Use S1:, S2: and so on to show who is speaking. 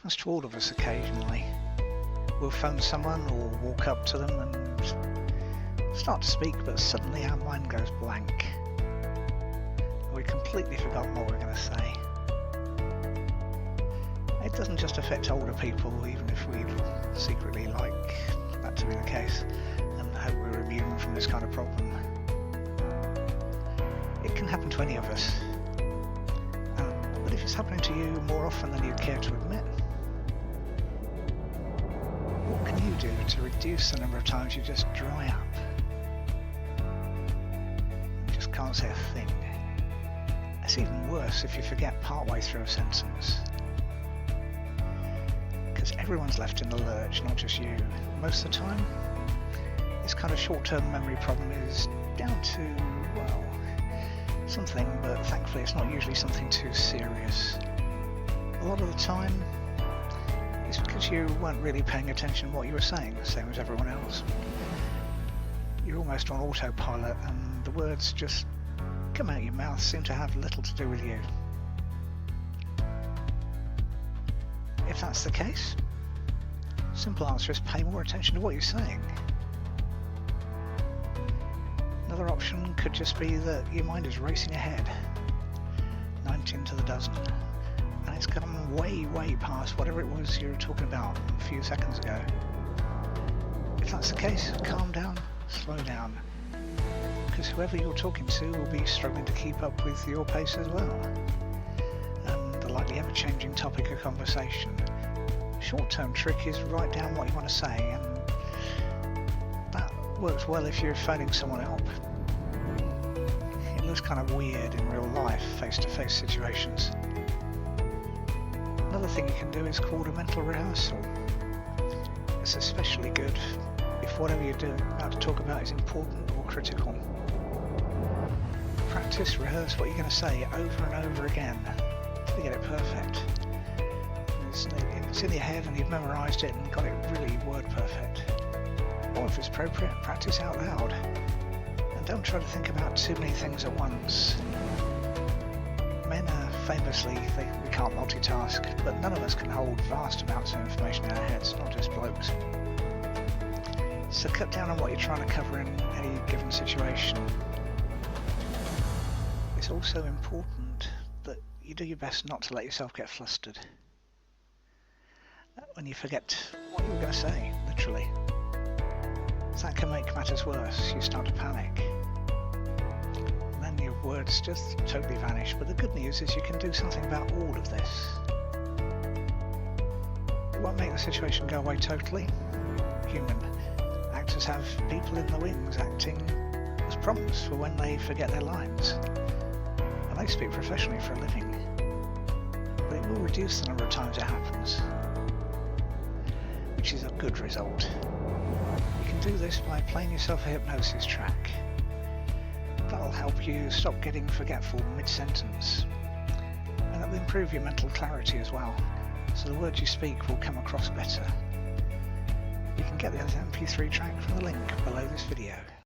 S1: happens to all of us occasionally. We'll phone someone or walk up to them and start to speak, but suddenly our mind goes blank. We've completely forgotten what we're going to say. It doesn't just affect older people, even if we secretly like that to be the case and hope we're immune from this kind of problem. It can happen to any of us. But if it's happening to you more often than you'd care to admit, what can you do to reduce the number of times you just dry up? You just can't say a thing. It's even worse if you forget partway through a sentence. Because everyone's left in the lurch, not just you. Most of the time, this kind of short-term memory problem is down to, well, something, but thankfully it's not usually something too serious. A lot of the time, it's because you weren't really paying attention to what you were saying, the same as everyone else. You're almost on autopilot and the words just come out your mouth seem to have little to do with you. If that's the case, simple answer is pay more attention to what you're saying. Another option could just be that your mind is racing ahead, 19 to the dozen, and it's gone way past whatever it was you were talking about a few seconds ago. If that's the case, calm down, slow down, because whoever you're talking to will be struggling to keep up with your pace as well, and the likely ever-changing topic of conversation. Short-term trick is write down what you want to say, and that works well if you're phoning someone up. It looks kind of weird in real life, face-to-face situations. Another thing you can do is called a mental rehearsal. It's especially good if whatever you're about to talk about is important or critical. Practice, rehearse what you're going to say over and over again until you get it perfect. It's in your head and you've memorised it and got it really word perfect. Or if it's appropriate, practice out loud. And don't try to think about too many things at once. Men are famously, we can't multitask, but none of us can hold vast amounts of information in our heads, not just blokes. So cut down on what you're trying to cover in any given situation. It's also important that you do your best not to let yourself get flustered. When you forget what you were going to say, literally. That can make matters worse. You start to panic. And then your words just totally vanish. But the good news is you can do something about all of this. It won't make the situation go away totally. Human. Actors have people in the wings acting as prompts for when they forget their lines. And they speak professionally for a living. But it will reduce the number of times it happens, which is a good result. You can do this by playing yourself a hypnosis track. That'll help you stop getting forgetful mid-sentence, and that'll improve your mental clarity as well, so the words you speak will come across better. You can get the MP3 track from the link below this video.